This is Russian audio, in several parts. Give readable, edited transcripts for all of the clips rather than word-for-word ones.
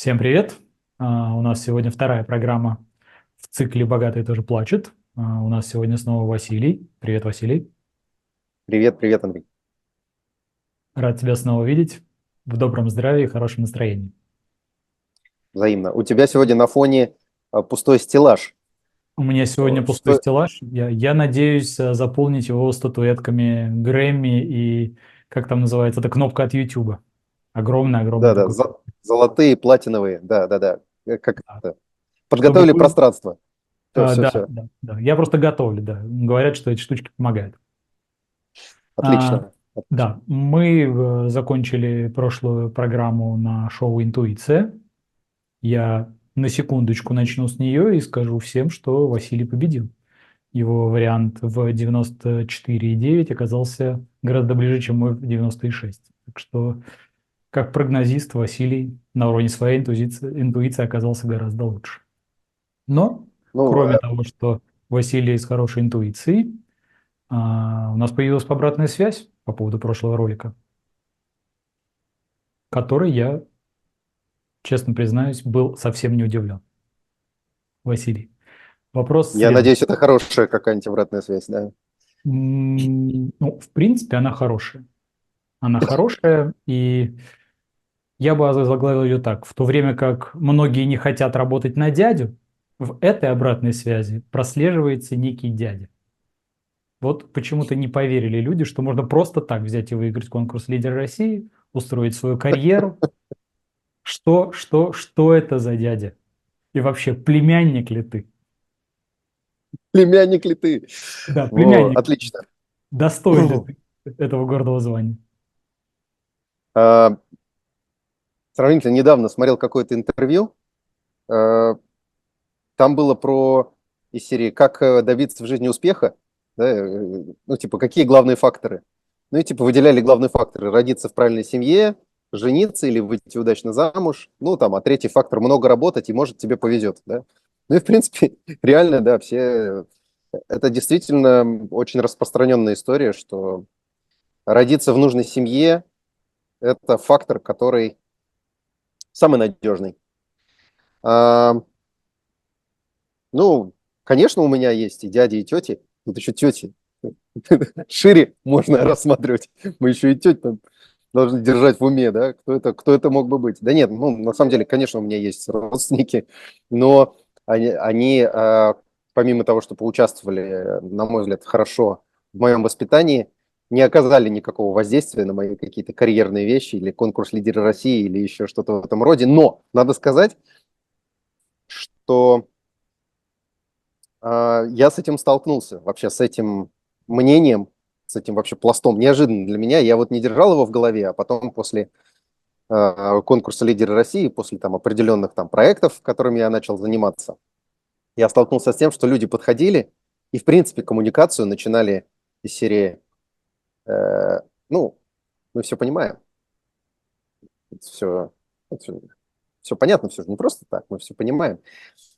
Всем привет! У нас сегодня вторая программа в цикле «Богатые тоже плачут». У нас сегодня снова Василий. Привет, Василий. Привет, привет, Андрей. Рад тебя снова видеть в добром здравии и хорошем настроении. Взаимно. У тебя сегодня на фоне пустой стеллаж. У меня сегодня пустой Что? стеллаж. Я надеюсь заполнить его статуэтками Грэмми и, как там называется, это кнопка от Ютуба. Огромный-огромный Да-да, такой. золотые, платиновые, да-да-да. Как Да. это? Чтобы Подготовили пространство. Все, все, да, все. да, да. Я просто готовлю, да. Говорят, что эти штучки помогают. А, Отлично. Отлично. да, мы закончили прошлую программу на шоу «Интуиция». Я на секундочку начну с нее и скажу всем, что Василий победил. Его вариант в 94,9 оказался гораздо ближе, чем мой в 96. Так что, как прогнозист, Василий на уровне своей интуиции оказался гораздо лучше. Но, Ну, кроме того, что Василий с хорошей интуицией, у нас появилась обратная связь по поводу прошлого ролика, который я, честно признаюсь, был совсем не удивлен. Василий, вопрос я следующий. надеюсь, это хорошая какая-нибудь обратная связь, да. Ну, в принципе, она хорошая. Она хорошая, и я бы заглавил ее так. В то время как многие не хотят работать на дядю, в этой обратной связи прослеживается некий дядя. Вот почему-то не поверили люди, что можно просто так взять и выиграть конкурс «Лидер России», устроить свою карьеру. Что это за дядя? И вообще, племянник ли ты? Племянник ли ты? Да, Во, племянник. отлично. Достоин ли ты этого гордого звания? А, Сравнительно недавно смотрел какое-то интервью. А, Там было про из серии «Как добиться в жизни успеха», да, ну, типа, какие главные факторы. Ну, и, типа, выделяли главные факторы: родиться в правильной семье, жениться или выйти удачно замуж. Ну, там, а третий фактор — много работать, и, может, тебе повезет, да. Ну, и, в принципе, реально, да, все... Это действительно очень распространенная история, что родиться в нужной семье — это фактор, который самый надежный. А, ну, конечно, у меня есть и дяди, и тети. Тут еще тети. Шире можно рассматривать. Мы еще и теть там должны держать в уме, да, кто это мог бы быть. Да нет, ну, на самом деле, конечно, у меня есть родственники, но они, помимо того, что поучаствовали, на мой взгляд, хорошо в моем воспитании, не оказали никакого воздействия на мои какие-то карьерные вещи или конкурс «Лидера России» или еще что-то в этом роде. Но надо сказать, что я с этим столкнулся, вообще с этим мнением, с этим вообще пластом. Неожиданно для меня. Я вот не держал его в голове, а потом после конкурса «Лидеры России», после там определенных там проектов, которыми я начал заниматься, я столкнулся с тем, что люди подходили и, в принципе, коммуникацию начинали из серии, э, ну, мы все понимаем, все, все понятно, все же не просто так, мы все понимаем.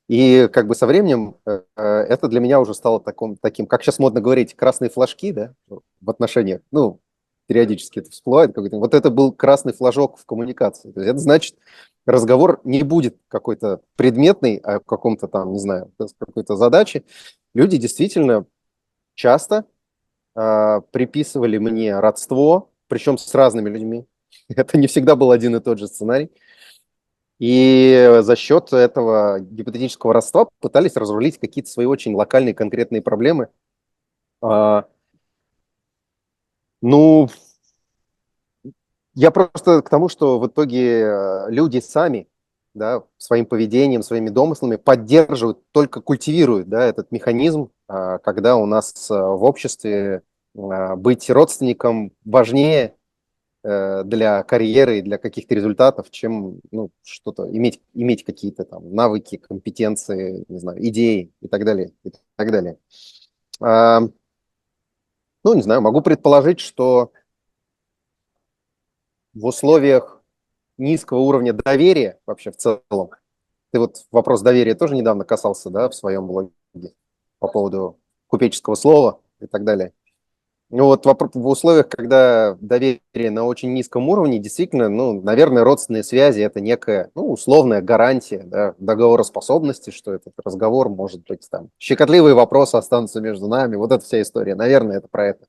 И как бы со временем это для меня уже стало таким, как сейчас модно говорить, красные флажки, да, в отношениях. Ну, периодически это всплывает. Какой-то. Вот это был красный флажок в коммуникации. То есть это значит, разговор не будет какой-то предметный, о каком-то там, не знаю, какой-то задаче. Люди действительно часто приписывали мне родство, причем с разными людьми. Это не всегда был один и тот же сценарий. И за счет этого гипотетического родства пытались разрулить какие-то свои очень локальные конкретные проблемы. А, ну, я просто к тому, что в итоге люди сами, да, своим поведением, своими домыслами поддерживают, только культивируют, да, этот механизм, когда у нас в обществе быть родственником важнее для карьеры и для каких-то результатов, чем ну, что-то иметь какие-то там навыки, компетенции, не знаю, идеи и так далее, и так далее. А, ну, не знаю, могу предположить, что в условиях низкого уровня доверия вообще в целом, ты вот вопрос доверия тоже недавно касался, да, в своем блоге по поводу купеческого слова и так далее. Ну вот в условиях, когда доверие на очень низком уровне, действительно, ну, наверное, родственные связи – это некая, ну, условная гарантия, да, договороспособности, что этот разговор может быть там. Щекотливые вопросы останутся между нами, вот эта вся история. Наверное, это про это.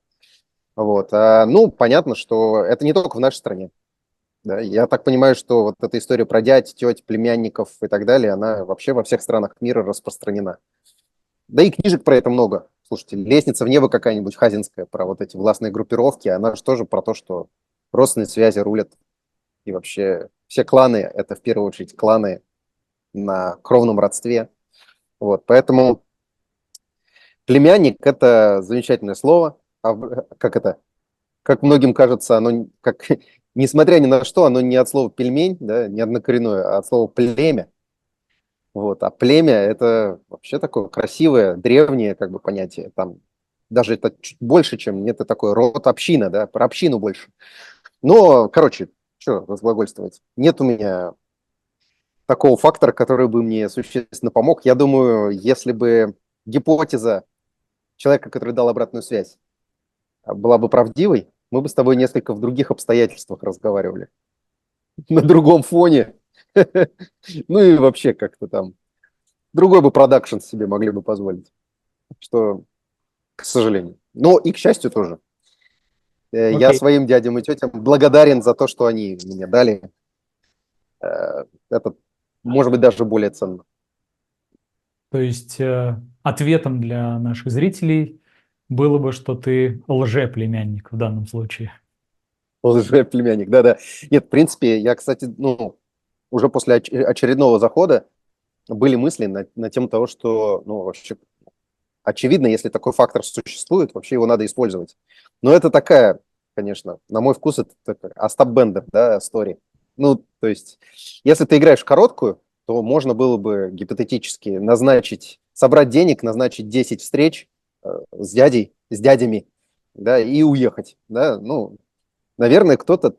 Вот. Ну, понятно, что это не только в нашей стране. Да. Я так понимаю, что вот эта история про дядь, теть, племянников и так далее, она вообще во всех странах мира распространена. Да и книжек про это много. Слушайте, «Лестница в небо» какая-нибудь хазинская про вот эти властные группировки, она же тоже про то, что родственные связи рулят. И вообще все кланы – это в первую очередь кланы на кровном родстве. Вот, поэтому племянник – это замечательное слово. Как это? Как многим кажется, оно, как, несмотря ни на что, оно не от слова пельмень, да, не однокоренное, а от слова племя. Вот. А племя – это вообще такое красивое, древнее как бы понятие. Там даже это чуть больше, чем это такой род община, да, про общину больше. Но, короче, что разглагольствовать? Нет у меня такого фактора, который бы мне существенно помог. Я думаю, если бы гипотеза человека, который дал обратную связь, была бы правдивой, мы бы с тобой несколько в других обстоятельствах разговаривали. На другом фоне. Ну и вообще как-то там. Другой бы продакшн себе могли бы позволить. Что, к сожалению. Но и к счастью тоже. Я Окей. своим дядям и тетям благодарен за то, что они мне дали. Это, может быть, даже более ценно. То есть ответом для наших зрителей было бы, что ты лжеплемянник в данном случае. Лжеплемянник, да-да. Нет, в принципе, я, кстати, ну, уже после очередного захода были мысли на тему того, что, ну, вообще, очевидно, если такой фактор существует, вообще его надо использовать. Но это такая, конечно, на мой вкус, это такая Остап Бендер, да, история. Ну, то есть, если ты играешь в короткую, то можно было бы гипотетически назначить, собрать денег, назначить 10 встреч с дядей, с дядями, да, и уехать, да, ну, наверное, кто-то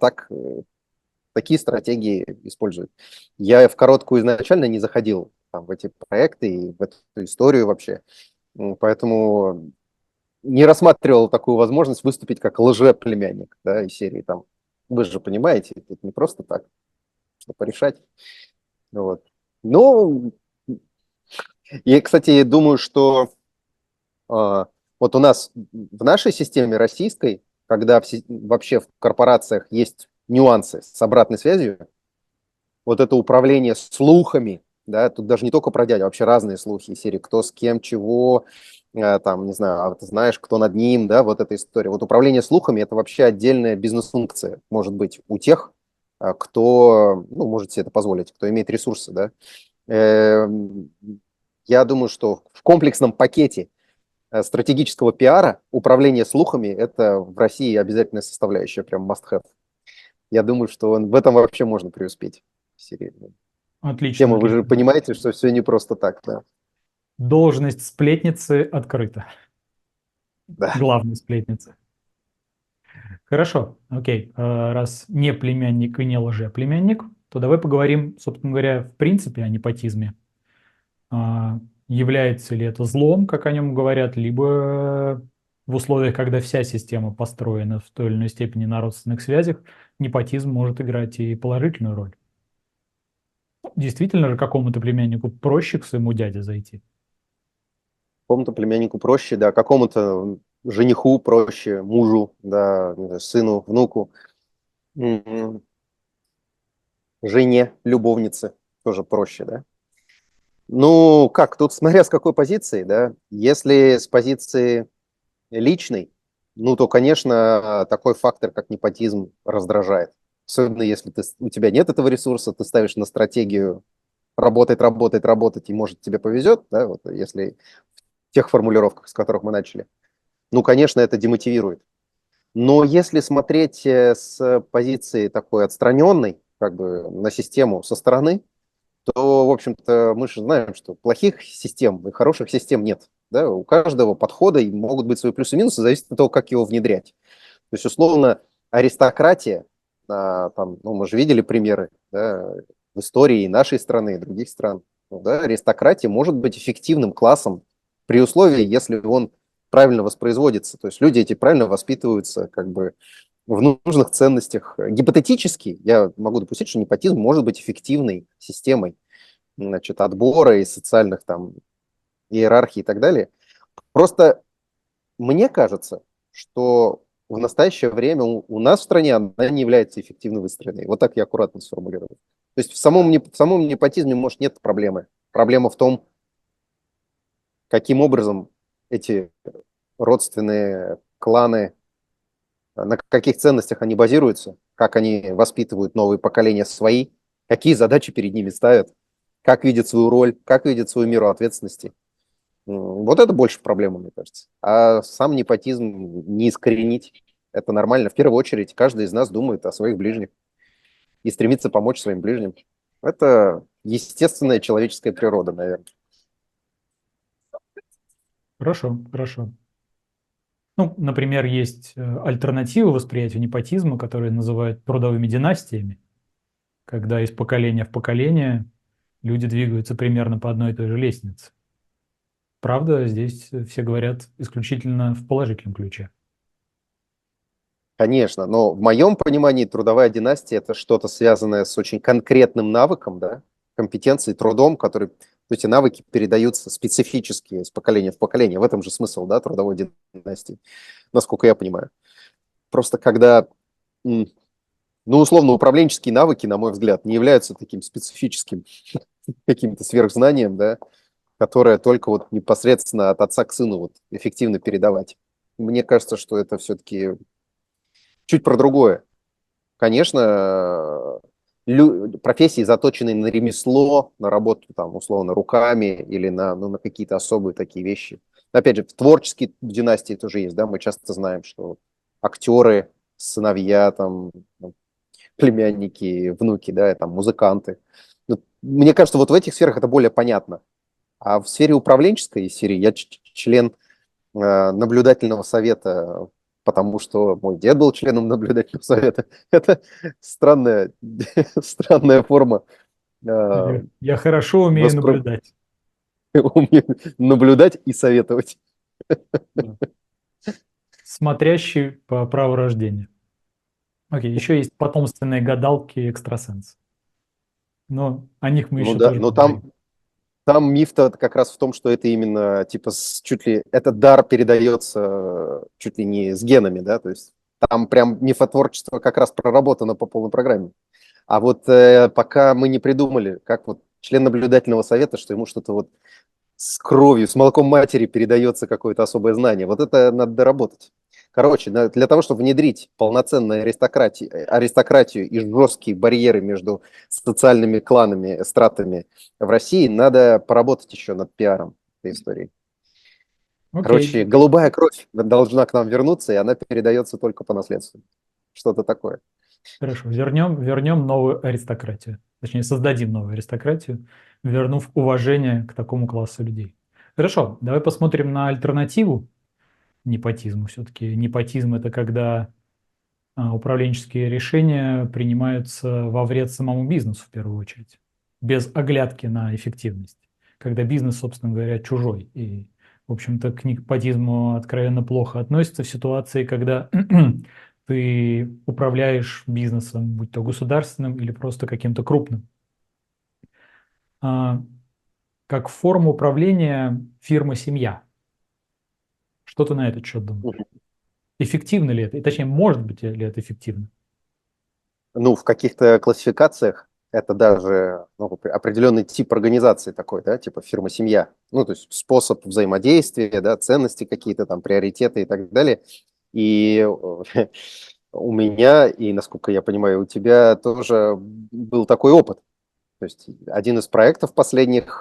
такие стратегии использует. Я в короткую изначально не заходил там, в эти проекты и в эту историю вообще. Поэтому не рассматривал такую возможность выступить как лжеплемянник, да, из серии там. Вы же понимаете, тут не просто так, что порешать. Вот. Ну, я, кстати, думаю, что вот у нас в нашей системе российской, когда вообще в корпорациях есть нюансы с обратной связью, вот это управление слухами, да, тут даже не только про дядю, а вообще разные слухи из серии, кто с кем, чего, там, не знаю, а ты знаешь, кто над ним, да, вот эта история. Вот управление слухами – это вообще отдельная бизнес-функция, может быть, у тех, кто, ну, может себе это позволить, кто имеет ресурсы, да. Эм, Я думаю, что в комплексном пакете стратегического пиара управление слухами – это в России обязательная составляющая, прям must have. Я думаю, что в этом вообще можно преуспеть. Серьезно. Отлично, Тема, вы же отлично. понимаете, что все не просто так, да? Должность сплетницы открыта. Да. Главной сплетницы. Хорошо, окей. Раз не племянник и не лжеплемянник, то давай поговорим, собственно говоря, в принципе о непотизме. Является ли это злом, как о нем говорят, либо в условиях, когда вся система построена в той или иной степени на родственных связях, непотизм может играть и положительную роль. Действительно же какому-то племяннику проще к своему дяде зайти? Какому-то племяннику проще, да, какому-то жениху проще, мужу, да, не знаю, сыну, внуку, м, жене, любовнице тоже проще, да. Ну, как, тут смотря с какой позиции, да. Если с позиции личной, ну, то, конечно, такой фактор, как непотизм, раздражает. Особенно если у тебя нет этого ресурса, ты ставишь на стратегию работать, работать, работать, и, может, тебе повезет, да, вот если в тех формулировках, с которых мы начали. Ну, конечно, это демотивирует. Но если смотреть с позиции такой отстраненной, как бы на систему со стороны, то, в общем-то, мы же знаем, что плохих систем и хороших систем нет. Да? У каждого подхода могут быть свои плюсы и минусы, зависит от того, как его внедрять. То есть, условно, аристократия, там, ну, мы же видели примеры, да, в истории нашей страны и других стран. Ну, да, аристократия может быть эффективным классом при условии, если он правильно воспроизводится. То есть люди эти правильно воспитываются как бы в нужных ценностях. Гипотетически я могу допустить, что непотизм может быть эффективной системой, значит, отбора и социальных там иерархий и так далее. Просто мне кажется, что в настоящее время у нас в стране она не является эффективно выстроенной. Вот так я аккуратно сформулирую. То есть в самом непотизме, может, нет проблемы. Проблема в том, каким образом эти родственные кланы, на каких ценностях они базируются, как они воспитывают новые поколения свои, какие задачи перед ними ставят, как видят свою роль, как видят свою меру ответственности. Вот это больше проблема, мне кажется. А сам непотизм не искоренить. Это нормально. В первую очередь, каждый из нас думает о своих ближних и стремится помочь своим ближним. Это естественная человеческая природа, наверное. Хорошо, хорошо. Ну, например, есть альтернатива восприятию непотизма, которые называют трудовыми династиями, когда из поколения в поколение люди двигаются примерно по одной и той же лестнице. Правда, здесь все говорят исключительно в положительном ключе. Конечно, но в моем понимании трудовая династия – это что-то связанное с очень конкретным навыком, да, компетенцией, трудом, который, эти навыки передаются специфически из поколения в поколение. В этом же смысл, да, трудовой династии, насколько я понимаю. Просто когда, ну, условно, управленческие навыки, на мой взгляд, не являются таким специфическим каким-то сверхзнанием, да, которое только вот непосредственно от отца к сыну вот эффективно передавать. Мне кажется, что это все-таки чуть про другое. Конечно, профессии, заточенные на ремесло, на работу, там, условно, руками или на какие-то особые такие вещи. Опять же, в творческие династии тоже есть, да, мы часто знаем, что актеры, сыновья, там, племянники, внуки, да, там, музыканты. Ну, мне кажется, вот в этих сферах это более понятно. А в сфере управленческой серии я член наблюдательного совета, потому что мой дед был членом наблюдательного совета. Это странная, странная форма Я хорошо умею воспро- наблюдать. наблюдать и советовать. Да. Смотрящий по праву рождения. Окей, еще есть потомственные гадалки и экстрасенсы. Но о них мы Ну еще да, тоже но там, поговорим. там миф-то как раз в том, что это именно, типа, чуть ли, этот дар передается чуть ли не с генами, да, то есть там прям мифотворчество как раз проработано по полной программе. А вот пока мы не придумали, как вот член наблюдательного совета, что ему что-то вот с кровью, с молоком матери передается какое-то особое знание. Вот это надо доработать. Короче, для того, чтобы внедрить полноценную аристократию и жесткие барьеры между социальными кланами, стратами в России, надо поработать еще над пиаром этой истории. Окей, Короче, голубая кровь должна к нам вернуться, и она передается только по наследству. Что-то такое. хорошо. Вернем новую аристократию. Точнее, создадим новую аристократию, вернув уважение к такому классу людей. Хорошо, давай посмотрим на альтернативу непотизму. Все-таки непотизм – это когда управленческие решения принимаются во вред самому бизнесу в первую очередь, без оглядки на эффективность. Когда бизнес, собственно говоря, чужой. И, в общем-то, к непотизму откровенно плохо относится в ситуации, когда ты управляешь бизнесом, будь то государственным или просто каким-то крупным. А, Как форма управления фирма-семья. Что ты на этот счет думаешь? Эффективно ли это? И, точнее, может быть ли это эффективно? Ну, в каких-то классификациях это даже определенный тип организации такой, да, типа фирма-семья. Ну, то есть способ взаимодействия, да, ценности какие-то там, приоритеты и так далее. И у меня, и, насколько я понимаю, у тебя тоже был такой опыт. То есть один из проектов последних,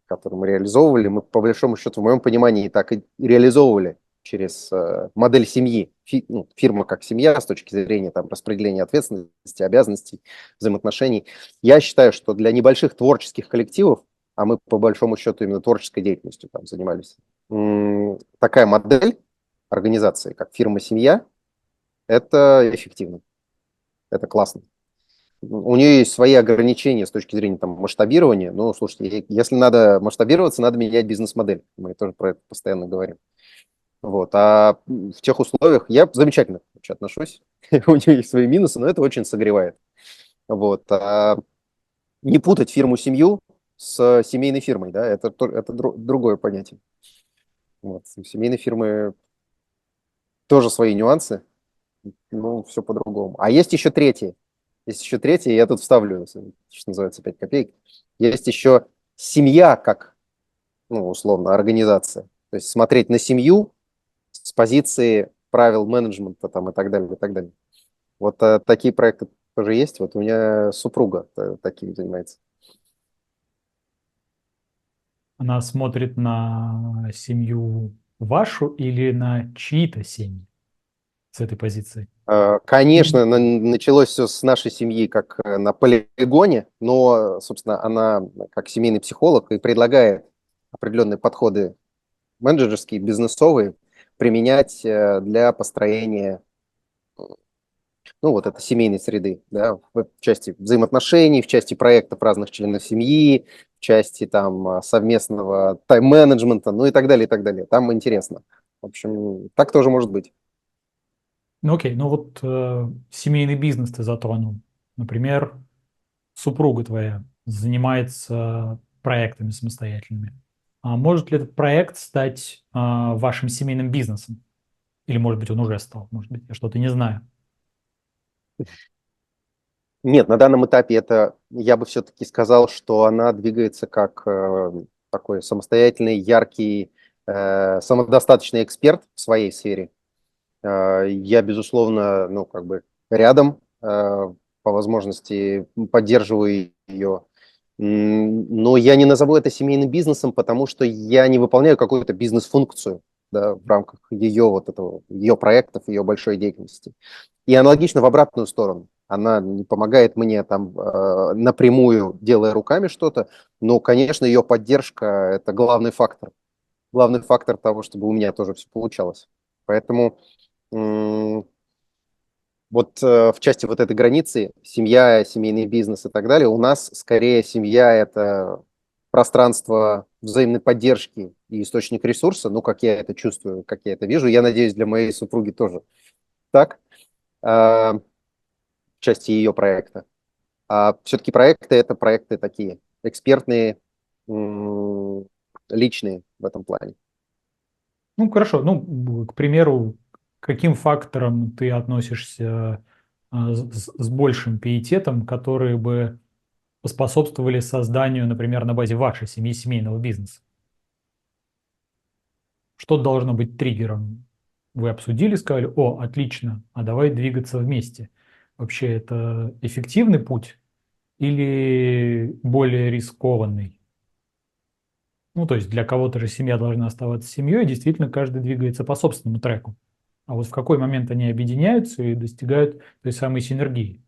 который мы реализовывали, мы по большому счету, в моем понимании, так и реализовывали через модель семьи. Фирма как семья с точки зрения там, распределения ответственности, обязанностей, взаимоотношений. Я считаю, что для небольших творческих коллективов, а мы по большому счету именно творческой деятельностью там занимались, такая модель организации, как фирма-семья, это эффективно, это классно. у нее есть свои ограничения с точки зрения там, масштабирования. Ну, слушайте, если надо масштабироваться, надо менять бизнес-модель. Мы тоже про это постоянно говорим. Вот. А в тех условиях я замечательно вообще отношусь. У нее есть свои минусы, но это очень согревает. Вот. А не путать фирму-семью с семейной фирмой, да, это другое понятие. Вот. У семейной фирмы тоже свои нюансы, ну, все по-другому. А есть еще третье. Есть еще третье, я тут вставлю, что называется, 5 копеек. Есть еще семья как, ну, условно, организация. То есть смотреть на семью с позиции правил менеджмента там, и так далее, и так далее. Вот такие проекты тоже есть. Вот у меня супруга такими занимается. Она смотрит на семью вашу или на чьи-то семьи с этой позиции? Конечно, началось все с нашей семьи как на полигоне, но, собственно, она как семейный психолог и предлагает определенные подходы менеджерские, бизнесовые, применять для построения, ну, вот этой семейной среды, да, в части взаимоотношений, в части проектов разных членов семьи, в части там совместного тайм-менеджмента, ну и так далее, и так далее. Там интересно. В общем, так тоже может быть. Ну окей, ну вот семейный бизнес ты затронул. Например, супруга твоя занимается проектами самостоятельными. А может ли этот проект стать вашим семейным бизнесом? Или, может быть, он уже стал? Может быть, я что-то не знаю. Нет, на данном этапе это, я бы все-таки сказал, что она двигается как такой самостоятельный, яркий, самодостаточный эксперт в своей сфере. Я, безусловно, ну, как бы рядом, по возможности поддерживаю ее. Но я не назову это семейным бизнесом, потому что я не выполняю какую-то бизнес-функцию, да, в рамках ее вот этого, ее проектов, ее большой деятельности. И аналогично в обратную сторону. Она не помогает мне там напрямую, делая руками что-то, но, конечно, ее поддержка – это главный фактор. Главный фактор того, чтобы у меня тоже все получалось. Поэтому вот в части вот этой границы, семья, семейный бизнес и так далее, у нас скорее семья – это пространство взаимной поддержки и источник ресурса, ну, как я это чувствую, как я это вижу. Я надеюсь, для моей супруги тоже так, в части ее проекта. А все-таки проекты – это проекты такие экспертные, личные в этом плане. Ну, хорошо. Ну, к примеру, к каким факторам ты относишься с большим пиететом, которые бы поспособствовали созданию, например, на базе вашей семьи семейного бизнеса? Что должно быть триггером? Вы обсудили, сказали, о, отлично, а давай двигаться вместе. Вообще это эффективный путь или более рискованный? Ну, то есть для кого-то же семья должна оставаться семьей, и действительно каждый двигается по собственному треку. А вот в какой момент они объединяются и достигают той самой синергии?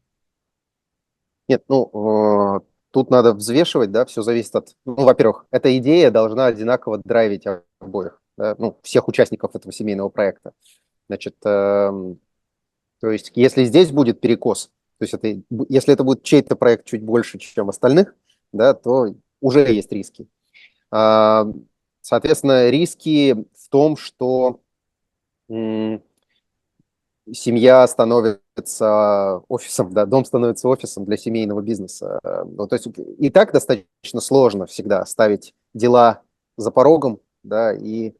Нет, тут надо взвешивать, да, все зависит от, ну, во-первых, эта идея должна одинаково драйвить обоих, да, ну, всех участников этого семейного проекта. Значит, то есть, если здесь будет перекос, то есть если это будет чей-то проект чуть больше, чем остальных, да, то уже есть риски. А, Соответственно, риски в том, что семья становится офисом, да, дом становится офисом для семейного бизнеса. Ну, то есть и так достаточно сложно всегда ставить дела за порогом, да, и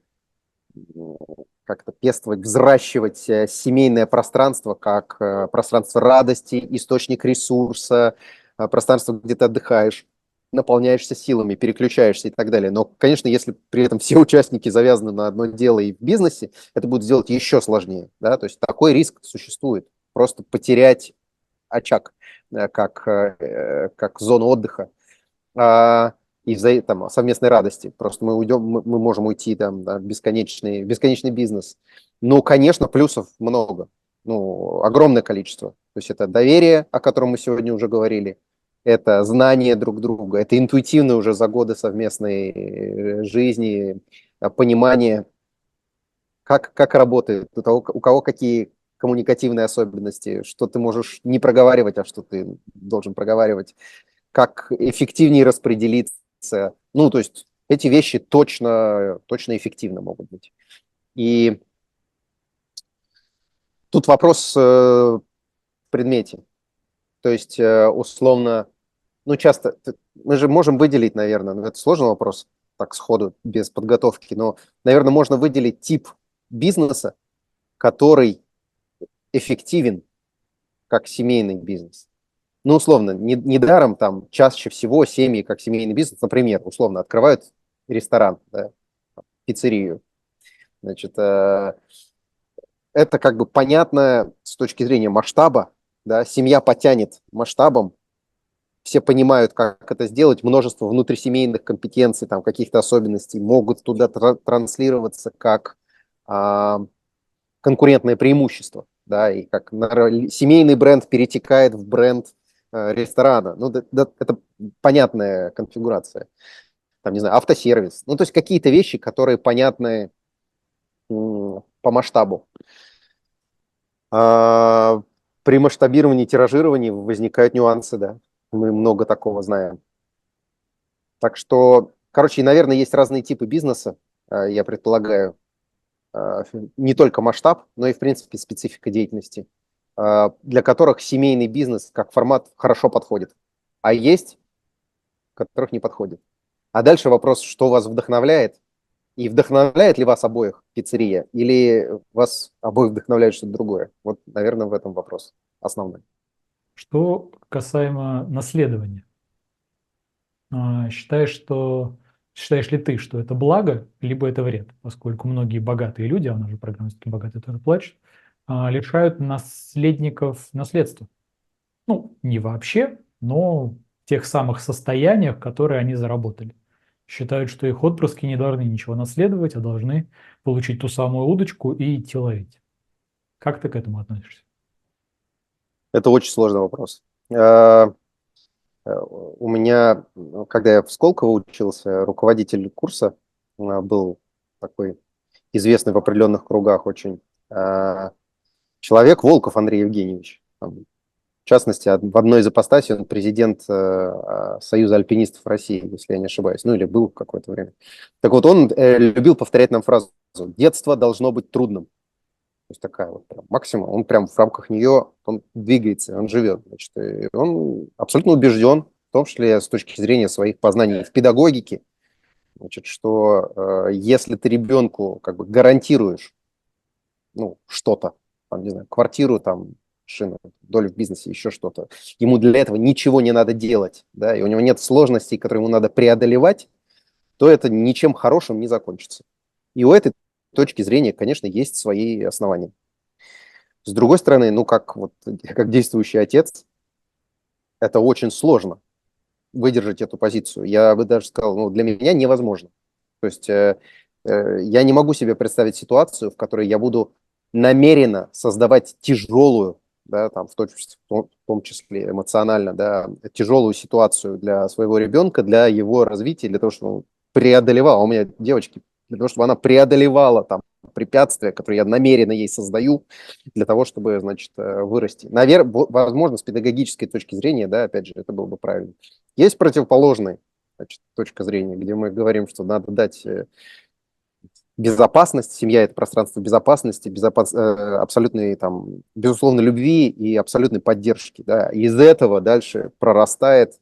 как-то пестовать, взращивать семейное пространство как пространство радости, источник ресурса, пространство, где ты отдыхаешь, наполняешься силами, переключаешься и так далее. Но, конечно, если при этом все участники завязаны на одно дело и в бизнесе, это будет сделать еще сложнее. Да? То есть такой риск существует. Просто потерять очаг как зону отдыха. Из-за там, совместной радости. Просто мы уйдем, мы можем уйти там, да, в бесконечный бизнес. Ну, конечно, плюсов много. Ну, огромное количество. То есть это доверие, о котором мы сегодня уже говорили, это знание друг друга, это интуитивное уже за годы совместной жизни понимание, как работает, у кого какие коммуникативные особенности, что ты можешь не проговаривать, а что ты должен проговаривать, как эффективнее распределиться. Ну, то есть эти вещи точно эффективно могут быть. И тут вопрос в предмете. То есть, условно, ну, часто мы же можем выделить, наверное, ну, это сложный вопрос, так сходу, без подготовки, но, наверное, можно выделить тип бизнеса, который эффективен как семейный бизнес. Ну, условно, недаром там чаще всего семьи, как семейный бизнес, например, условно, открывают ресторан, да, пиццерию. Значит, это как бы понятно с точки зрения масштаба, да, семья потянет масштабом, все понимают, как это сделать, множество внутрисемейных компетенций, там, каких-то особенностей могут туда транслироваться как конкурентное преимущество, да, и как семейный бренд перетекает в бренд ресторана. Ну, это понятная конфигурация. Там, не знаю, автосервис. Ну, то есть какие-то вещи, которые понятны по масштабу. При масштабировании, тиражировании возникают нюансы, да. Мы много такого знаем. Так что, короче, наверное, есть разные типы бизнеса, я предполагаю. Не только масштаб, но и, в принципе, специфика деятельности, для которых семейный бизнес как формат хорошо подходит. А есть, которых не подходит. А дальше вопрос, что вас вдохновляет, и вдохновляет ли вас обоих пиццерия, или вас обоих вдохновляет что-то другое. Вот, наверное, в этом вопрос основной. Что касаемо наследования. Считаешь ли ты, что это благо, либо это вред, поскольку многие богатые люди, а у нас же программисты богатые тоже плачут, лишают наследников наследства? Ну, не вообще, но в тех самых состояниях, которые они заработали. Считают, что их отпрыски не должны ничего наследовать, а должны получить ту самую удочку и идти ловить. Как ты к этому относишься? Это очень сложный вопрос. У меня, когда я в Сколково учился, руководитель курса был такой известный в определенных кругах очень человек, Волков Андрей Евгеньевич. В частности, в одной из ипостасей он президент Союза альпинистов России, если я не ошибаюсь, ну или был какое-то время. Так вот, он любил повторять нам фразу «детство должно быть трудным». То есть такая вот прям максима. Он прям в рамках нее, он двигается, он живет. Значит, и он абсолютно убежден, в том числе с точки зрения своих познаний в педагогике, значит, что если ты ребенку как бы гарантируешь, ну, что-то, там, не знаю, квартиру, там, шину, долю в бизнесе, еще что-то, ему для этого ничего не надо делать, да, и у него нет сложностей, которые ему надо преодолевать, то это ничем хорошим не закончится. И у этой точки зрения, конечно, есть свои основания. С другой стороны, ну, как действующий отец, это очень сложно выдержать эту позицию. Я бы даже сказал, ну, для меня невозможно. То есть я не могу себе представить ситуацию, в которой я буду намеренно создавать тяжелую, да, там, в том числе эмоционально, да, тяжелую ситуацию для своего ребенка, для его развития, для того, чтобы он преодолевал. У меня девочки, для того, чтобы она преодолевала там препятствия, которые я намеренно ей создаю, для того, чтобы, значит, вырасти. Наверное, возможно, с педагогической точки зрения, да, опять же, это было бы правильно. Есть противоположная, значит, точка зрения, где мы говорим, что надо дать безопасность, семья – это пространство безопасности, абсолютной, там, безусловной любви и абсолютной поддержки. Да. Из этого дальше прорастает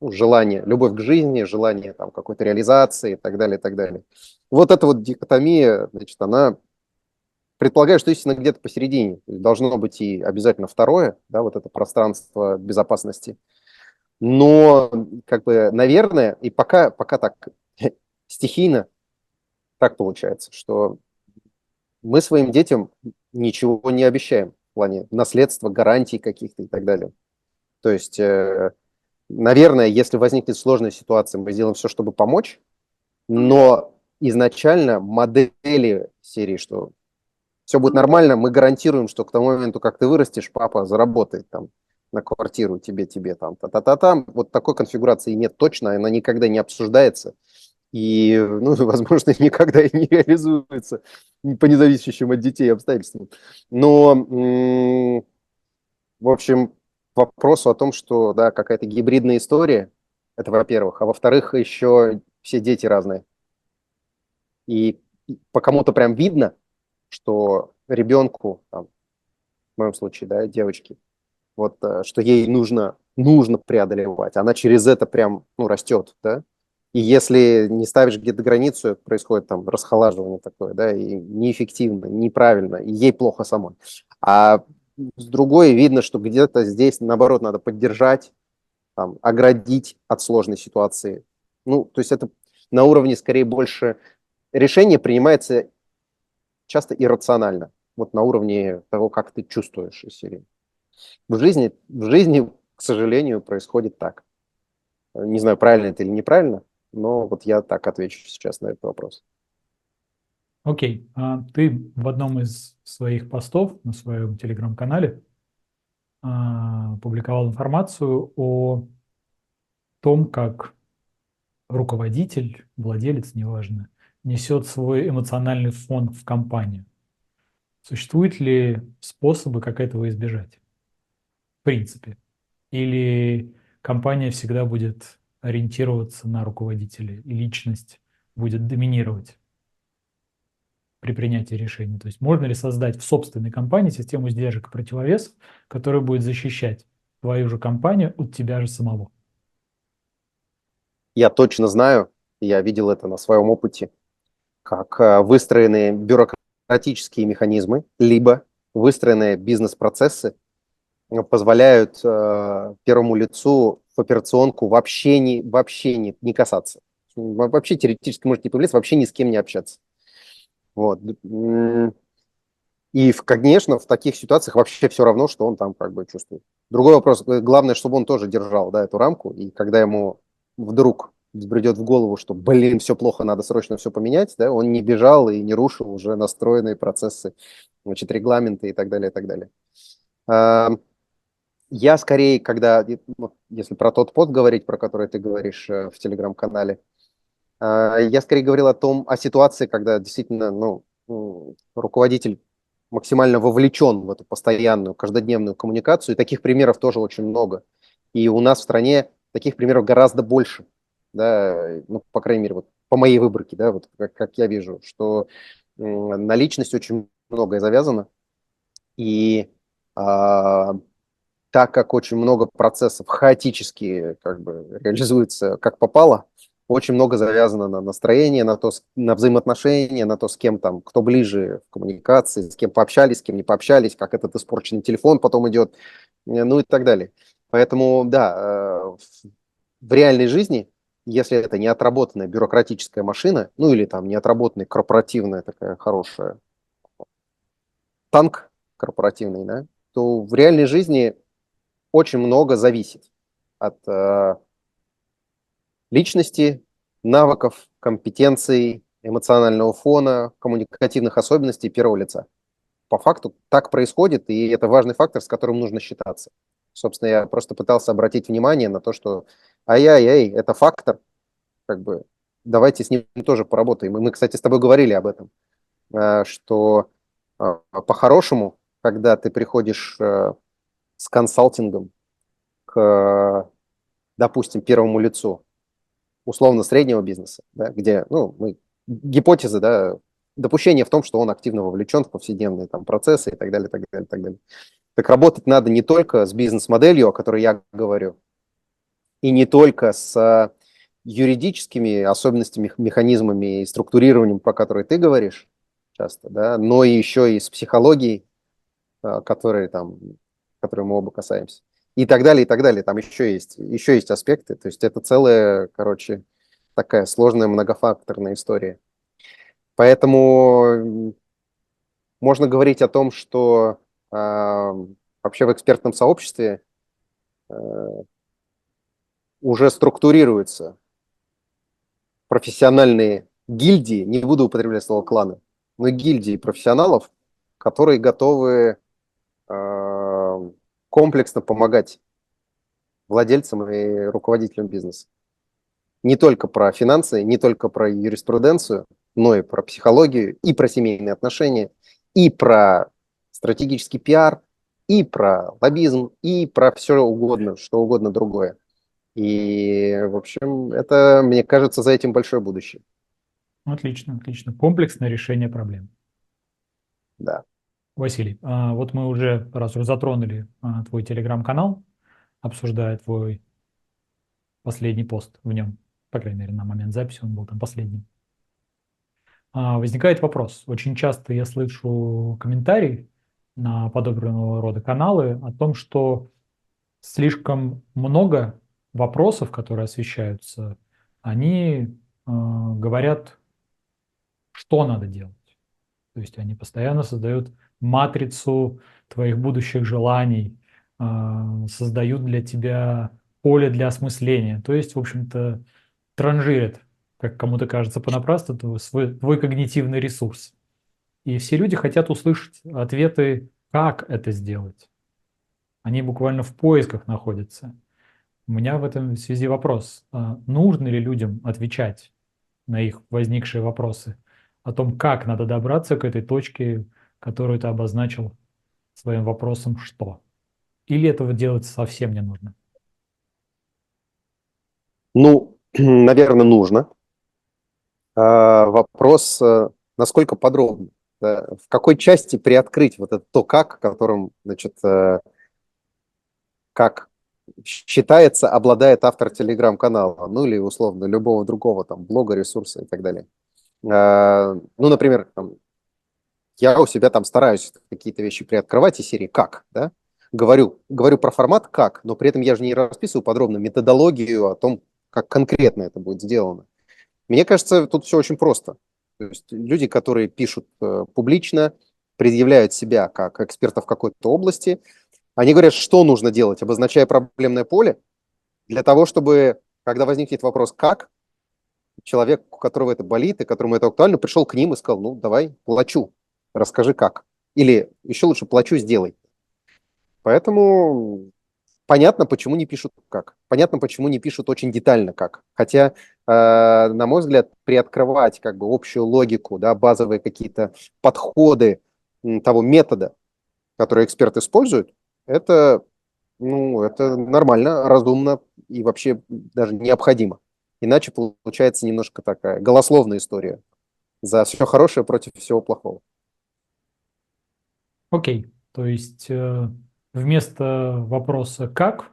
желание, любовь к жизни, желание там, какой-то реализации и так далее, и так далее. Вот эта вот дихотомия, значит, она предполагает, что истина где-то посередине. То есть должно быть и обязательно второе, да, вот это пространство безопасности. Но, как бы, наверное, и пока так стихийно так получается, что мы своим детям ничего не обещаем в плане наследства, гарантий каких-то и так далее. То есть, наверное, если возникнет сложная ситуация, мы сделаем все, чтобы помочь, но изначально модели серии, что все будет нормально, мы гарантируем, что к тому моменту, как ты вырастешь, папа заработает там на квартиру тебе там, та-та-та-та. Вот такой конфигурации нет точно, она никогда не обсуждается. и, ну, возможно, никогда и не реализуется по независящим от детей обстоятельствам. Но, в общем, к вопросу о том, что, да, какая-то гибридная история, это во-первых, а во-вторых, еще все дети разные. И по кому-то прям видно, что ребенку, там, в моем случае, да, девочке, вот, что ей нужно преодолевать. Она через это прям, ну, растет, да. И если не ставишь где-то границу, происходит там расхолаживание такое, да, и неэффективно, неправильно, и ей плохо самой. А с другой видно, что где-то здесь, наоборот, надо поддержать, там, оградить от сложной ситуации. Ну, то есть это на уровне, скорее, больше решение принимается часто иррационально, вот на уровне того, как ты чувствуешь из серии. В жизни, к сожалению, происходит так. Не знаю, правильно это или неправильно, но вот я так отвечу сейчас на этот вопрос. Окей. Ты в одном из своих постов на своем телеграм-канале публиковал информацию о том, как руководитель, владелец, неважно, несет свой эмоциональный фон в компанию. Существуют ли способы, как этого избежать? В принципе. Или компания всегда будет ориентироваться на руководителя, и личность будет доминировать при принятии решений? То есть можно ли создать в собственной компании систему сдержек и противовесов, которая будет защищать твою же компанию от тебя же самого? Я точно знаю, я видел это на своем опыте, как выстроенные бюрократические механизмы, либо выстроенные бизнес-процессы позволяют первому лицу в операционку вообще не касаться. Вообще теоретически может не появляться, вообще ни с кем не общаться. Вот. И, конечно, в таких ситуациях вообще все равно, что он там как бы чувствует. Другой вопрос, главное, чтобы он тоже держал, да, эту рамку, и когда ему вдруг взбредет в голову, что, блин, все плохо, надо срочно все поменять, да, он не бежал и не рушил уже настроенные процессы, значит, регламенты и так далее, и так далее. А, Я скорее, когда, вот если про тот под говорить, про который ты говоришь в Телеграм-канале, я скорее говорил о ситуации, когда действительно, ну, руководитель максимально вовлечен в эту постоянную, каждодневную коммуникацию, и таких примеров тоже очень много. И у нас в стране таких примеров гораздо больше, да, ну, по крайней мере, вот по моей выборке, да, вот как я вижу, что на личность очень многое завязано, и а, так как очень много процессов хаотически как бы реализуется как попало, очень много завязано на настроение, на то, на взаимоотношения, на то, с кем там, кто ближе в коммуникации, с кем пообщались, с кем не пообщались, как этот испорченный телефон потом идет, ну и так далее. Поэтому, да, в реальной жизни, если это не отработанная бюрократическая машина, ну или там не отработанная корпоративная такая хорошая танк корпоративный, да, то в реальной жизни очень много зависит от личности, навыков, компетенций, эмоционального фона, коммуникативных особенностей первого лица. По факту так происходит, и это важный фактор, с которым нужно считаться. Собственно, я просто пытался обратить внимание на то, что ай-яй-яй, это фактор, как бы давайте с ним тоже поработаем. И мы, кстати, с тобой говорили об этом, что по-хорошему, когда ты приходишь с консалтингом к, допустим, первому лицу, условно среднего бизнеса, да, где, ну, мы, гипотезы, да, допущение в том, что он активно вовлечен в повседневные там процессы и так далее, так далее, так далее. Так работать надо не только с бизнес-моделью, о которой я говорю, и не только с юридическими особенностями, механизмами и структурированием, про которые ты говоришь часто, да, но и еще и с психологией, которые там, которые мы оба касаемся. И так далее, и так далее. Там еще есть аспекты. То есть это целая, короче, такая сложная многофакторная история. Поэтому можно говорить о том, что вообще в экспертном сообществе э, уже структурируются профессиональные гильдии, не буду употреблять слово кланы, но гильдии профессионалов, которые готовы комплексно помогать владельцам и руководителям бизнеса. не только про финансы, не только про юриспруденцию, но и про психологию, и про семейные отношения, и про стратегический пиар, и про лоббизм, и про все угодно, что угодно другое. И, в общем, это, мне кажется, за этим большое будущее. Отлично, отлично. Комплексное решение проблем. Да. Василий, вот мы уже, раз уже затронули твой телеграм-канал, обсуждая твой последний пост в нем, по крайней мере, на момент записи он был там последним. Возникает вопрос. Очень часто я слышу комментарии на подобного рода каналы о том, что слишком много вопросов, которые освещаются, они говорят, что надо делать. То есть они постоянно создают матрицу твоих будущих желаний, создают для тебя поле для осмысления. То есть, в общем-то, транжирят, как кому-то кажется понапрасну, твой когнитивный ресурс. И все люди хотят услышать ответы, как это сделать. Они буквально в поисках находятся. У меня в этом связи вопрос. Нужно ли людям отвечать на их возникшие вопросы о том, как надо добраться к этой точке, которую ты обозначил своим вопросом «что?». Или этого делать совсем не нужно? Ну, наверное, нужно. Вопрос, насколько подробно, да, в какой части приоткрыть вот это то как, которым, значит, как считается, обладает автор телеграм-канала, ну или условно любого другого там блога, ресурса и так далее. Ну, например, там, я у себя там стараюсь какие-то вещи приоткрывать из серии «как», да? Говорю про формат «как», но при этом я же не расписываю подробно методологию о том, как конкретно это будет сделано. Мне кажется, тут все очень просто. То есть люди, которые пишут публично, предъявляют себя как экспертов в какой-то области, они говорят, что нужно делать, обозначая проблемное поле, для того, чтобы, когда возникнет вопрос «как?», человек, у которого это болит и которому это актуально, пришел к ним и сказал: ну, давай, плачу, расскажи как. Или еще лучше, плачу, сделай. Поэтому понятно, почему не пишут как. Понятно, почему не пишут очень детально как. Хотя, на мой взгляд, приоткрывать как бы общую логику, да, базовые какие-то подходы того метода, который эксперт использует, это, ну, это нормально, разумно и вообще даже необходимо. Иначе получается немножко такая голословная история. За все хорошее против всего плохого. Окей. То есть вместо вопроса «как»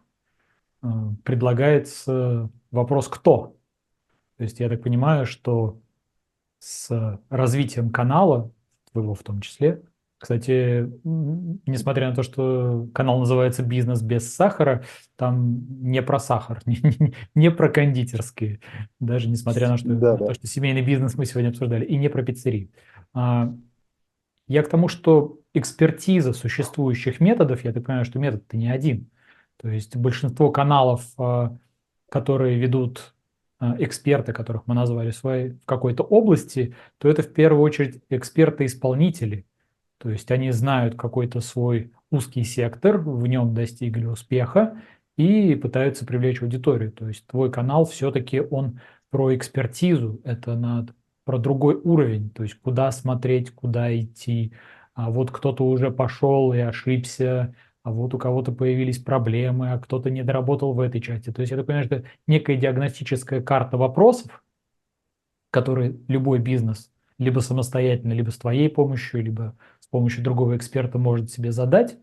предлагается вопрос «кто?». То есть я так понимаю, что с развитием канала, твоего в том числе, кстати, несмотря на то, что канал называется «Бизнес без сахара», там не про сахар, не про кондитерские, даже несмотря Да, на да. то, что семейный бизнес мы сегодня обсуждали, и не про пиццерии. Я к тому, что экспертиза существующих методов, я так понимаю, что метод-то не один. То есть большинство каналов, которые ведут эксперты, которых мы назвали в какой-то области, то это в первую очередь эксперты-исполнители. То есть они знают какой-то свой узкий сектор, в нем достигли успеха и пытаются привлечь аудиторию. То есть твой канал все-таки он про экспертизу, это про другой уровень, то есть куда смотреть, куда идти. А вот кто-то уже пошел и ошибся, а вот у кого-то появились проблемы, а кто-то не доработал в этой части. То есть я так понимаю, что некая диагностическая карта вопросов, которые любой бизнес либо самостоятельно, либо с твоей помощью, либо с помощью другого эксперта может себе задать,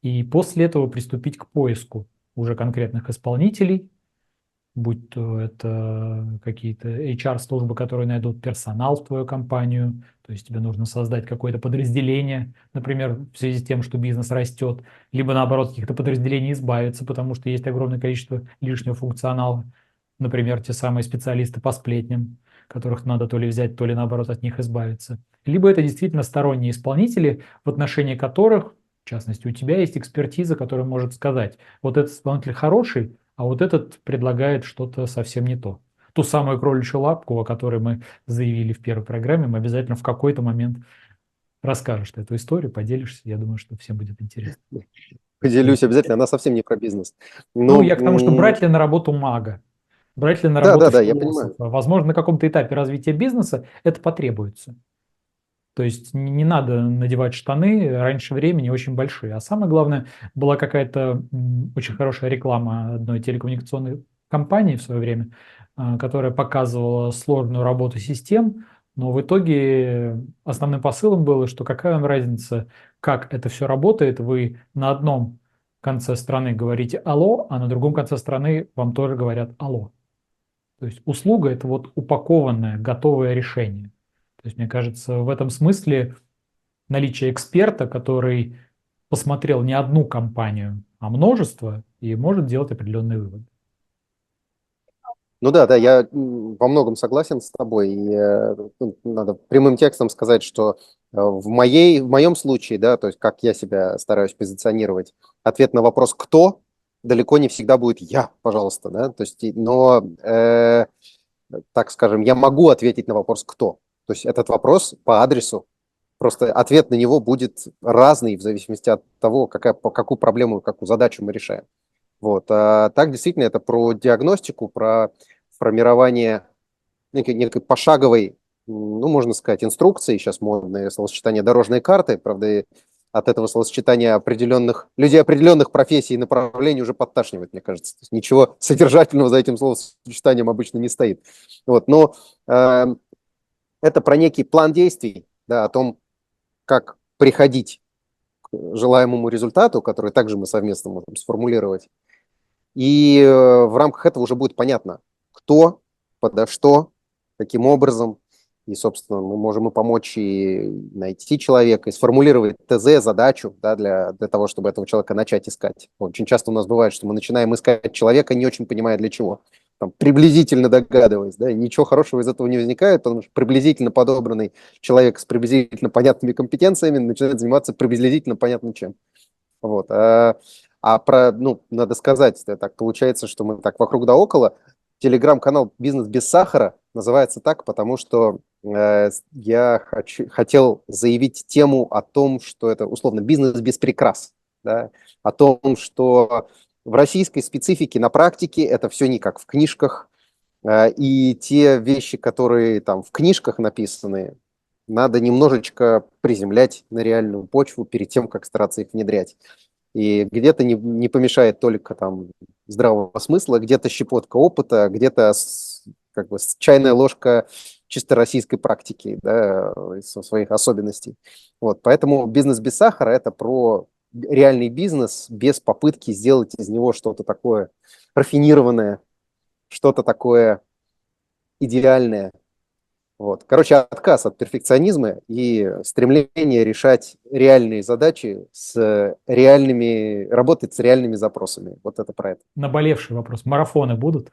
и после этого приступить к поиску уже конкретных исполнителей, будь то это какие-то HR-службы, которые найдут персонал в твою компанию, то есть тебе нужно создать какое-то подразделение, например, в связи с тем, что бизнес растет, либо наоборот каких-то подразделений избавиться, потому что есть огромное количество лишнего функционала, например, те самые специалисты по сплетням, которых надо то ли взять, то ли наоборот от них избавиться. Либо это действительно сторонние исполнители, в отношении которых, в частности, у тебя есть экспертиза, которая может сказать, вот этот исполнитель хороший, а вот этот предлагает что-то совсем не то. Ту самую кроличью лапку, о которой мы заявили в первой программе, мы обязательно в какой-то момент расскажешь ты эту историю, поделишься. Я думаю, что всем будет интересно. То Поделюсь есть, обязательно, она совсем не про бизнес. ну, Ну, я к тому, что брать ли на работу мага? Брать ли на Да, да, работу да, я понимаю. философа? Возможно, на каком-то этапе развития бизнеса это потребуется. То есть не надо надевать штаны раньше времени очень большие. А самое главное, была какая-то очень хорошая реклама одной телекоммуникационной компании в свое время, которая показывала сложную работу систем, но в итоге основным посылом было, что какая вам разница, как это все работает, вы на одном конце страны говорите «алло», а на другом конце страны вам тоже говорят «алло». То есть услуга – это вот упакованное, готовое решение. То есть, мне кажется, в этом смысле наличие эксперта, который посмотрел не одну компанию, а множество, и может делать определенные выводы. Ну да, да, я во многом согласен с тобой. И, ну, надо прямым текстом сказать, что в моем случае, да, то есть как я себя стараюсь позиционировать, ответ на вопрос «кто?» далеко не всегда будет «я», пожалуйста, да, то есть, но, так скажем, я могу ответить на вопрос «кто?». То есть этот вопрос по адресу, просто ответ на него будет разный в зависимости от того, какую проблему, какую задачу мы решаем. Вот. А так действительно это про диагностику, про формирование некой пошаговой, ну, можно сказать, инструкции, сейчас модное словосочетание дорожной карты, правда, и от этого словосочетания людей определенных профессий и направлений уже подташнивает, мне кажется. То есть ничего содержательного за этим словосочетанием обычно не стоит. Вот. Но э, это про некий план действий, да, о том, как приходить к желаемому результату, который также мы совместно можем сформулировать. И в рамках этого уже будет понятно, кто, подо что, каким образом. И, собственно, мы можем и помочь и найти человека, и сформулировать ТЗ, задачу, да, для того, чтобы этого человека начать искать. Очень часто у нас бывает, что мы начинаем искать человека, не очень понимая для чего. Там, приблизительно догадываясь, да, и ничего хорошего из этого не возникает, потому что приблизительно подобранный человек с приблизительно понятными компетенциями начинает заниматься приблизительно понятным чем. Вот. Ну, надо сказать, так получается, что мы так вокруг да около. Телеграм-канал «Бизнес без сахара» называется так, потому что я хотел заявить тему о том, что это условно бизнес без прикрас, да? О том, что в российской специфике на практике это все не как в книжках, и те вещи, которые там в книжках написаны, надо немножечко приземлять на реальную почву перед тем, как стараться их внедрять. И где-то не помешает только там здравого смысла, где-то щепотка опыта, где-то как бы чайная ложка чисто российской практики, да, со своих особенностей. Вот, поэтому бизнес без сахара – это про реальный бизнес без попытки сделать из него что-то такое рафинированное, что-то такое идеальное. Вот. Короче, отказ от перфекционизма и стремление решать реальные задачи работать с реальными запросами. Вот это про это. Наболевший вопрос. Марафоны будут?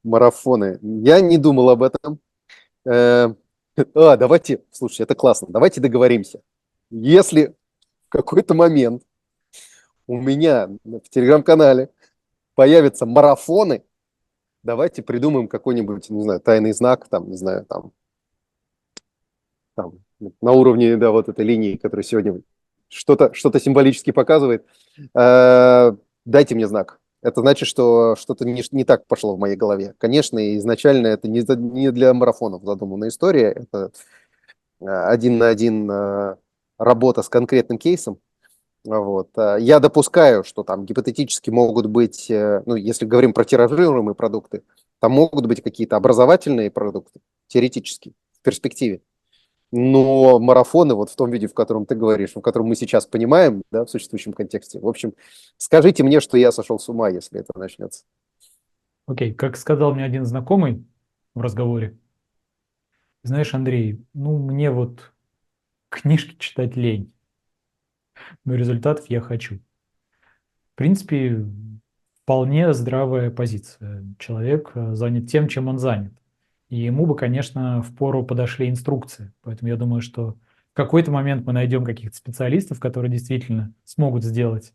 Марафоны. Я не думал об этом. Давайте, слушай, это классно. Давайте договоримся. Если в какой-то момент у меня в телеграм-канале появятся марафоны, давайте придумаем какой-нибудь, не знаю, тайный знак, там, не знаю, там, на уровне, да, вот этой линии, которая сегодня что-то символически показывает. Дайте мне знак. Это значит, что что-то не так пошло в моей голове. Конечно, изначально это не для марафонов задуманная история. Это один на один работа с конкретным кейсом. Вот. Я допускаю, что там гипотетически могут быть, ну, если говорим про тиражируемые продукты, там могут быть какие-то образовательные продукты, теоретически, в перспективе. Но марафоны вот в том виде, в котором ты говоришь, в котором мы сейчас понимаем, да, в существующем контексте. В общем, скажите мне, что я сошел с ума, если это начнется. Окей, как сказал мне один знакомый в разговоре, знаешь, Андрей, ну мне вот книжки читать лень, но результатов я хочу. В принципе, вполне здравая позиция. Человек занят тем, чем он занят. И ему бы, конечно, впору подошли инструкции. Поэтому я думаю, что в какой-то момент мы найдем каких-то специалистов, которые действительно смогут сделать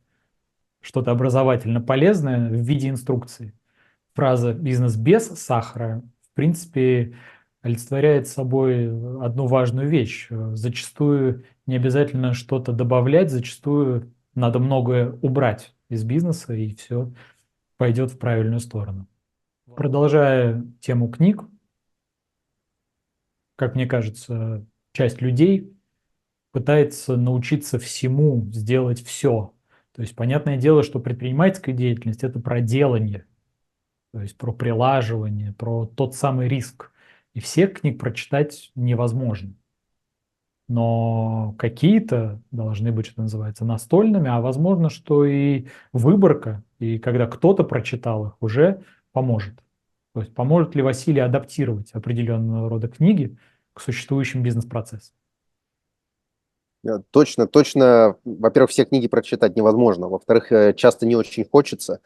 что-то образовательно полезное в виде инструкции. Фраза «бизнес без сахара» в принципе олицетворяет собой одну важную вещь. Зачастую не обязательно что-то добавлять, зачастую надо многое убрать из бизнеса, и все пойдет в правильную сторону. Продолжая тему книг, как мне кажется, часть людей пытается научиться всему, сделать все. То есть, понятное дело, что предпринимательская деятельность – это про делание, то есть про прилаживание, про тот самый риск. И всех книг прочитать невозможно. Но какие-то должны быть, что называется, настольными, а возможно, что и выборка, и когда кто-то прочитал их, уже поможет. То есть поможет ли Василий адаптировать определенного рода книги к существующим бизнес-процессам? Точно, точно. Во-первых, все книги прочитать невозможно. Во-вторых, часто не очень хочется.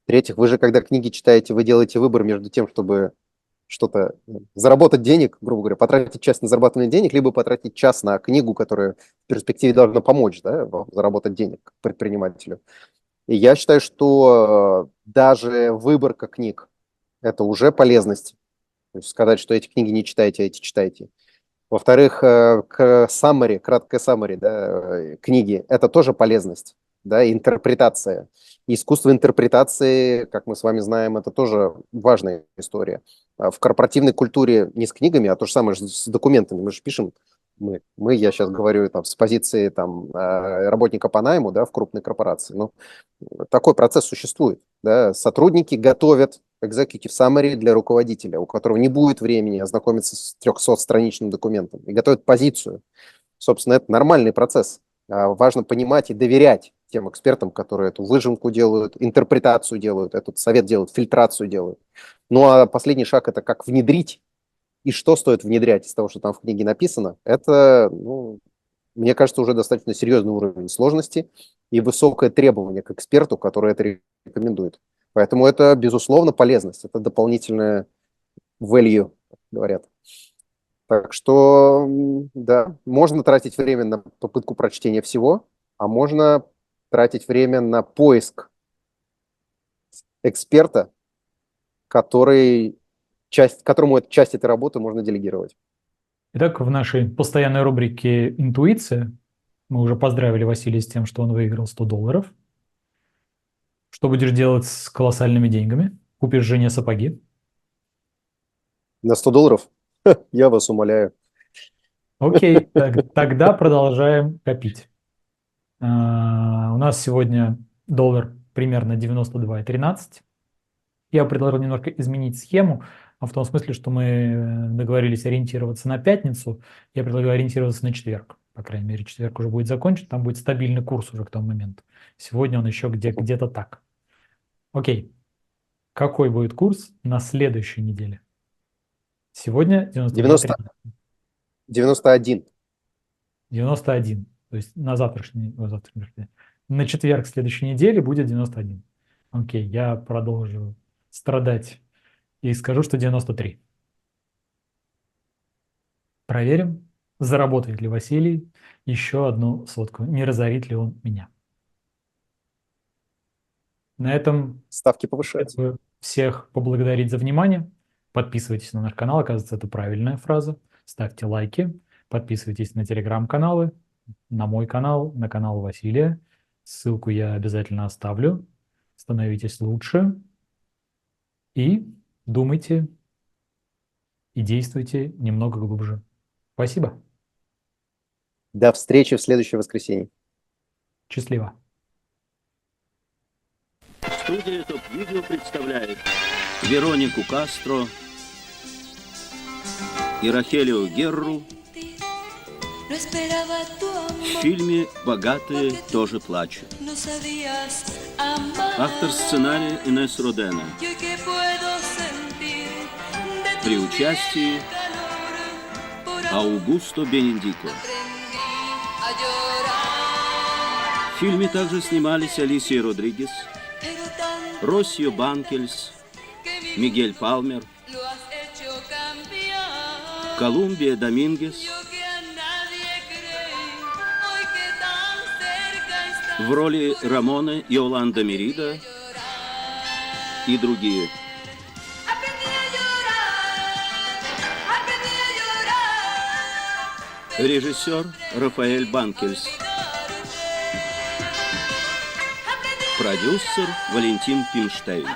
В-третьих, вы же, когда книги читаете, вы делаете выбор между тем, чтобы что-то заработать денег, грубо говоря, потратить час на зарабатывание денег, либо потратить час на книгу, которая в перспективе должна помочь, да, вам заработать денег предпринимателю. И я считаю, что даже выборка книг – это уже полезность. То есть сказать, что эти книги не читайте, а эти читайте. Во-вторых, summary, краткое summary, да, книги – это тоже полезность, да, интерпретация. Искусство интерпретации, как мы с вами знаем, это тоже важная история. В корпоративной культуре не с книгами, а то же самое с документами. Мы же пишем, я сейчас говорю там, с позиции там, работника по найму, да, в крупной корпорации. Но такой процесс существует. Да. Сотрудники готовят executive summary для руководителя, у которого не будет времени ознакомиться с 300-страничным документом, и готовят позицию. Собственно, это нормальный процесс. Важно понимать и доверять тем экспертам, которые эту выжимку делают, интерпретацию делают, этот совет делают, фильтрацию делают. Ну а последний шаг – это как внедрить и что стоит внедрять из того, что там в книге написано. Это, ну, мне кажется, уже достаточно серьезный уровень сложности и высокое требование к эксперту, который это рекомендует. Поэтому это, безусловно, полезность, это дополнительное value, говорят. Так что, да, можно тратить время на попытку прочтения всего, а можно тратить время на поиск эксперта, которому часть этой работы можно делегировать. Итак, в нашей постоянной рубрике «Интуиция» мы уже поздравили Василия с тем, что он выиграл $100. Что будешь делать с колоссальными деньгами? Купишь жене сапоги? На $100? Я вас умоляю. Окей, тогда продолжаем копить. У нас сегодня доллар примерно 92,13. Я предложил немножко изменить схему, в том смысле, что мы договорились ориентироваться на пятницу. Я предлагаю ориентироваться на четверг. По крайней мере, четверг уже будет закончен, там будет стабильный курс уже к тому моменту. Сегодня он еще где-то так. Окей. Какой будет курс на следующей неделе? Сегодня 92,13. 91. 91. То есть на на четверг следующей недели будет 91. Окей, я продолжу страдать и скажу, что 93. Проверим, заработает ли Василий еще одну сотку, не разорит ли он меня. На этом Ставки повышаются. хочу всех поблагодарить за внимание. Подписывайтесь на наш канал, оказывается, это правильная фраза. Ставьте лайки, подписывайтесь на телеграм-каналы, на мой канал, на канал Василия. Ссылку я обязательно оставлю. Становитесь лучше и думайте и действуйте немного глубже. Спасибо. До встречи в следующее воскресенье. Счастливо. Студия ТОП-Видео представляет Веронику Кастро и Рахелио Герру в фильме «Богатые тоже плачут». Автор сценария Инесс Родена. При участии Аугусто Бенедико. В фильме также снимались Алисия Родригес, Россио Банкельс, Мигель Палмер, Колумбия Домингес, в роли Рамоны Йоланда Мерида и другие. Режиссер Рафаэль Банкельс. Продюсер Валентин Пимштейн.